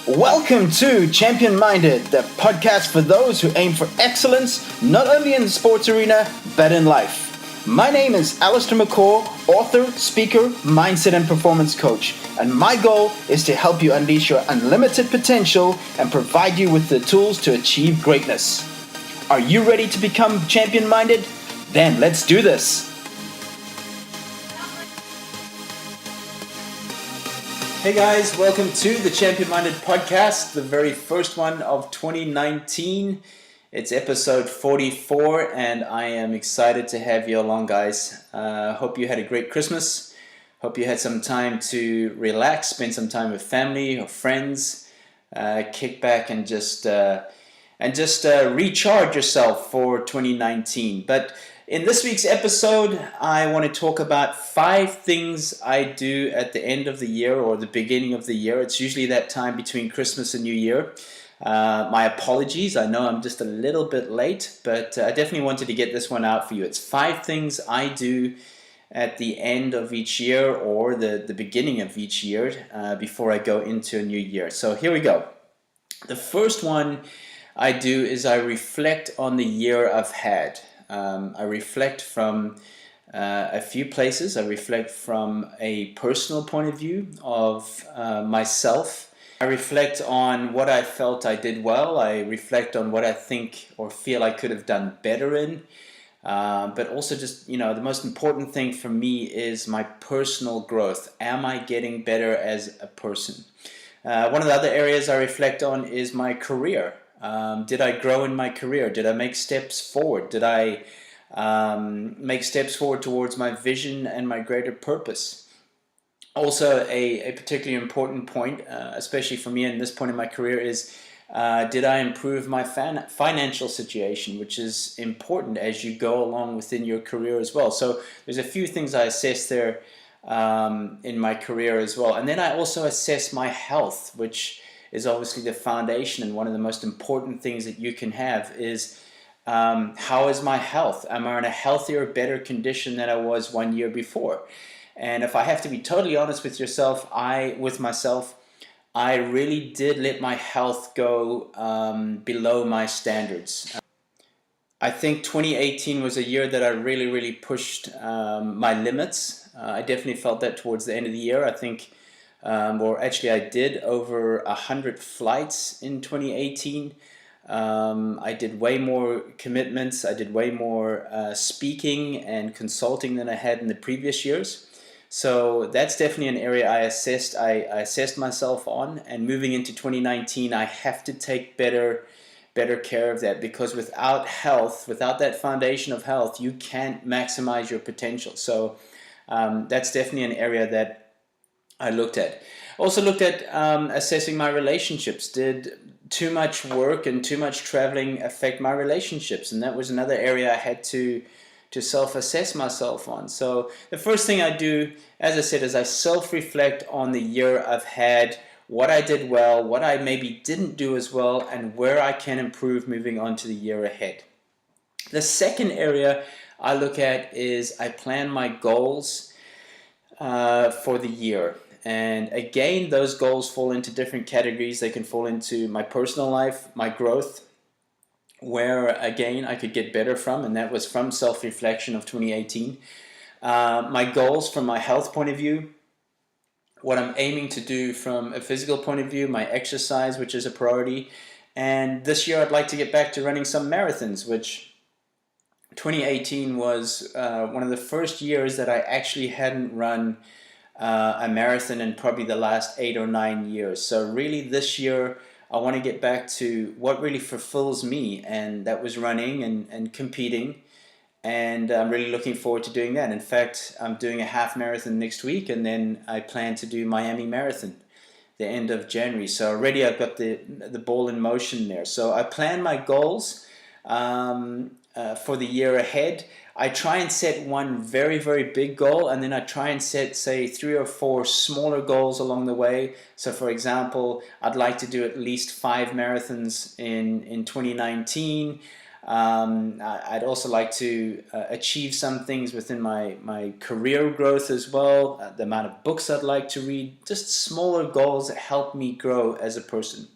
Welcome to Champion Minded, the podcast for those who aim for excellence, not only in the sports arena, but in life. My name is Allistair, author, speaker, mindset and performance coach, and my goal is to help you unleash your unlimited potential and provide you with the tools to achieve greatness. Are you ready to become champion minded? Then let's do this. Hey guys, welcome to the Champion Minded podcast, the very first one of 2019. It's episode 44 and I am excited to have you along, guys. Hope you had a great Christmas. Hope you had some time to relax, spend some time with family or friends, kick back and just recharge yourself for 2019. But in this week's episode, I want to talk about 5 things I do at the end of the year or the beginning of the year. It's usually that time between Christmas and New Year. My apologies, I know I'm just a little bit late, but I definitely wanted to get this one out for you. It's 5 things I do at the end of each year or the beginning of each year before I go into a new year. So here we go. The first one I do is I reflect on the year I've had. I reflect from a few places. I reflect from a personal point of view of myself. I reflect on what I felt I did well. I reflect on what I think or feel I could have done better in. But also just, the most important thing for me is my personal growth. Am I getting better as a person? One of the other areas I reflect on is my career. Did I grow in my career? Did I make steps forward? Did I make steps forward towards my vision and my greater purpose? Also, a particularly important point, especially for me at this point in my career, is did I improve my financial situation, which is important as you go along within your career as well. So there's a few things I assess there in my career as well. And then I also assess my health, which is obviously the foundation, and one of the most important things that you can have is how is my health? Am I in a healthier, better condition than I was 1 year before? And if I have to be totally honest with myself, I really did let my health go below my standards. I think 2018 was a year that I really pushed my limits. I definitely felt that towards the end of the year. I think I did over 100 flights in 2018. I did way more commitments. I did way more speaking and consulting than I had in the previous years. So that's definitely an area I assessed myself on. And moving into 2019, I have to take better care of that, because without health, without that foundation of health, you can't maximize your potential. So that's definitely an area that I looked at. Also looked at assessing my relationships. Did too much work and too much traveling affect my relationships? And that was another area I had to self-assess myself on. So the first thing I do, as I said, is I self-reflect on the year I've had, what I did well, what I maybe didn't do as well, and where I can improve moving on to the year ahead. The second area I look at is I plan my goals for the year. And again, those goals fall into different categories. They can fall into my personal life, my growth, where again I could get better from, and that was from self-reflection of 2018. My goals from my health point of view, what I'm aiming to do from a physical point of view, my exercise, which is a priority. And this year I'd like to get back to running some marathons, which 2018 was one of the first years that I actually hadn't run a marathon in probably the last 8 or 9 years. So really this year I want to get back to what really fulfills me, and that was running and competing, and I'm really looking forward to doing that. In fact, I'm doing a half marathon next week, and then I plan to do Miami Marathon the end of January. So already I've got the ball in motion there. So I plan my goals for the year ahead. I try and set one very big goal, and then I try and set, say, 3 or 4 smaller goals along the way. So for example, I'd like to do at least 5 marathons in 2019. I'd also like to achieve some things within my career growth as well, the amount of books I'd like to read, just smaller goals that help me grow as a person.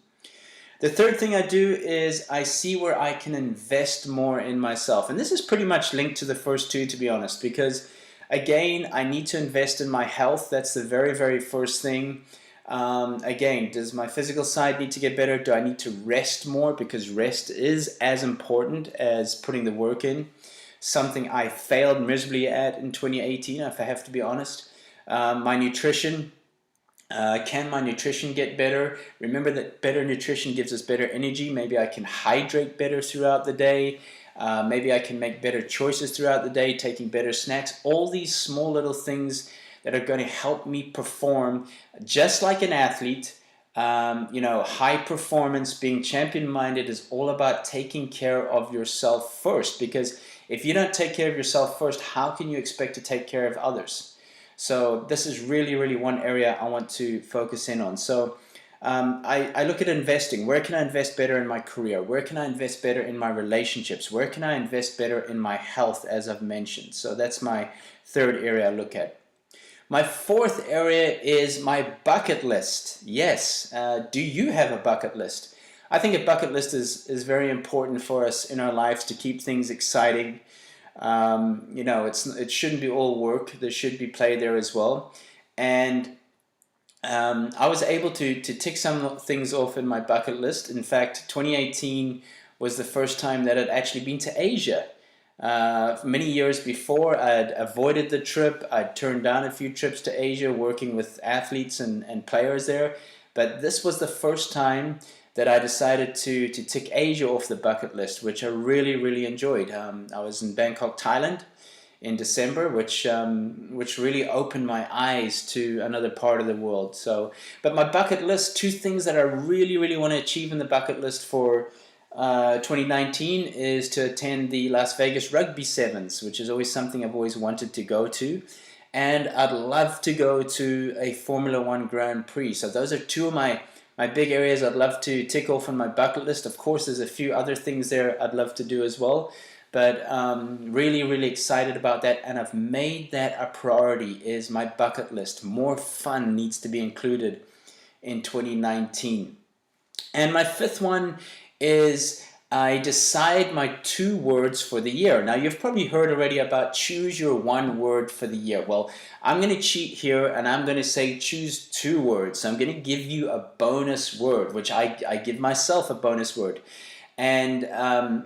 The third thing I do is I see where I can invest more in myself. And this is pretty much linked to the first two, to be honest, because again, I need to invest in my health. That's the very, very first thing. Again, does my physical side need to get better? Do I need to rest more? Because rest is as important as putting the work in. Something I failed miserably at in 2018, if I have to be honest. My nutrition. Can my nutrition get better? Remember that better nutrition gives us better energy. Maybe I can hydrate better throughout the day. Maybe I can make better choices throughout the day, taking better snacks. All these small little things that are going to help me perform just like an athlete. High performance, being champion-minded is all about taking care of yourself first. Because if you don't take care of yourself first, how can you expect to take care of others? So this is really, really one area I want to focus in on. So I look at investing. Where can I invest better in my career? Where can I invest better in my relationships? Where can I invest better in my health, as I've mentioned? So that's my third area I look at. My fourth area is my bucket list. Yes. Do you have a bucket list? I think a bucket list is very important for us in our lives to keep things exciting. It shouldn't be all work. There should be play there as well. And I was able to tick some things off in my bucket list. In fact, 2018 was the first time that I'd actually been to Asia. Many years before, I'd avoided the trip. I'd turned down a few trips to Asia working with athletes and players there. But this was the first time that I decided to tick Asia off the bucket list, which I really, really enjoyed. I was in Bangkok, Thailand in December, which really opened my eyes to another part of the world. But my bucket list, two things that I really, really want to achieve in the bucket list for 2019 is to attend the Las Vegas Rugby Sevens, which is always something I've always wanted to go to. And I'd love to go to a Formula One Grand Prix. So those are two of my big areas I'd love to tick off on my bucket list. Of course, there's a few other things there I'd love to do as well. But really, really excited about that. And I've made that a priority, is my bucket list. More fun needs to be included in 2019. And my fifth one is I decide my 2 words for the year. Now, you've probably heard already about choose your 1 word for the year. Well, I'm going to cheat here and I'm going to say choose 2 words. So I'm going to give you a bonus word, which I give myself a bonus word. And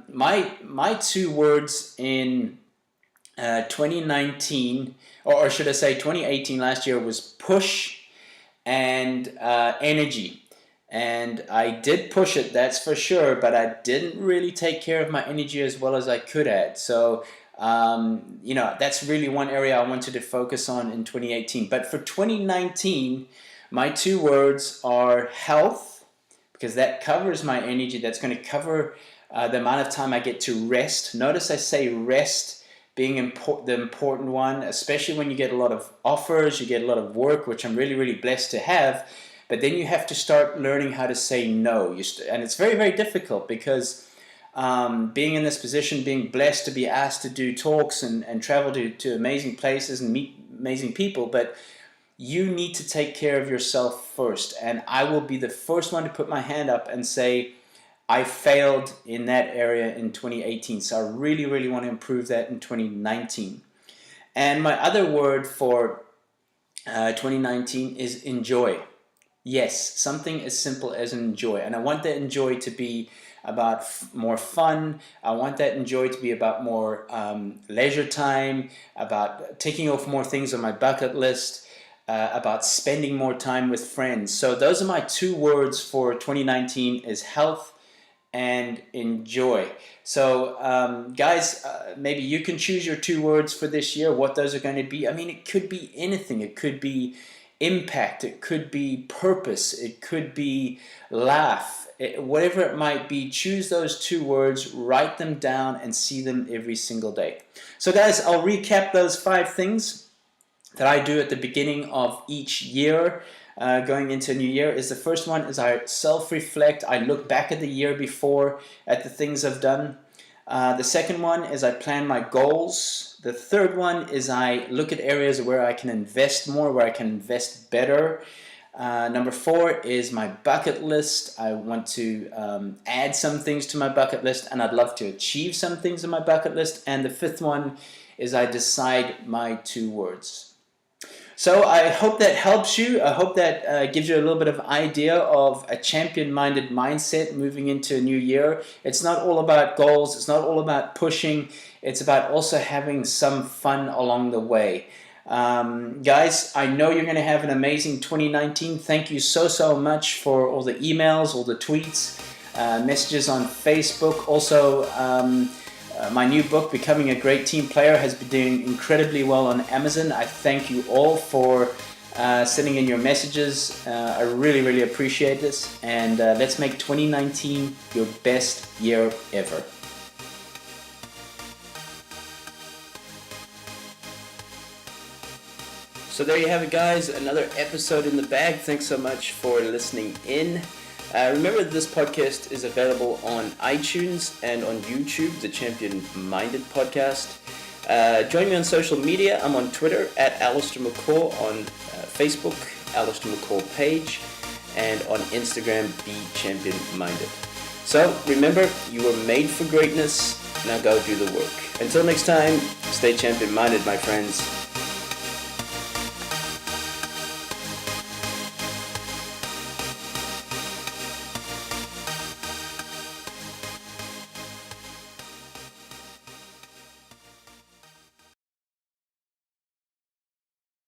my 2 words in 2019, or should I say 2018 last year, was push and energy. And I did push it, that's for sure, but I didn't really take care of my energy as well as I could have. So, that's really one area I wanted to focus on in 2018. But for 2019, my 2 words are health, because that covers my energy. That's going to cover the amount of time I get to rest. Notice I say rest being the important one, especially when you get a lot of offers, you get a lot of work, which I'm really, really blessed to have. But then you have to start learning how to say no. And it's very, very difficult because being in this position, being blessed to be asked to do talks and travel to amazing places and meet amazing people, but you need to take care of yourself first. And I will be the first one to put my hand up and say, I failed in that area in 2018. So I really, really want to improve that in 2019. And my other word for 2019 is enjoy. Yes, something as simple as enjoy. And I want that enjoy to be about more fun. I want that enjoy to be about more leisure time, about taking off more things on my bucket list, about spending more time with friends. So those are my 2 words for 2019 is health and enjoy. So guys, maybe you can choose your 2 words for this year, what those are going to be. I mean, it could be anything. It could be impact, it could be purpose, it could be laugh, whatever it might be. Choose those 2 words, write them down, and see them every single day. So guys, I'll recap those 5 things that I do at the beginning of each year, going into a new year. Is the first one is I self-reflect. I look back at the year before, at the things I've done. The second one is I plan my goals. The third one is I look at areas where I can invest more, where I can invest better. Number 4 is my bucket list. I want to add some things to my bucket list, and I'd love to achieve some things in my bucket list. And the fifth one is I decide my 2 words. So I hope that helps you. I hope that gives you a little bit of idea of a champion-minded mindset moving into a new year. It's not all about goals. It's not all about pushing. It's about also having some fun along the way. Guys, I know you're going to have an amazing 2019. Thank you so much for all the emails, all the tweets, messages on Facebook. Also, my new book, Becoming a Great Team Player, has been doing incredibly well on Amazon. I thank you all for sending in your messages. I really appreciate this. And let's make 2019 your best year ever. So there you have it, guys. Another episode in the bag. Thanks so much for listening in. Remember that this podcast is available on iTunes and on YouTube, the Champion Minded Podcast. Join me on social media. I'm on Twitter at Allistair McCaw, on Facebook, Allistair McCaw page, and on Instagram, Be Champion Minded. So remember, you were made for greatness. Now go do the work. Until next time, stay champion minded, my friends.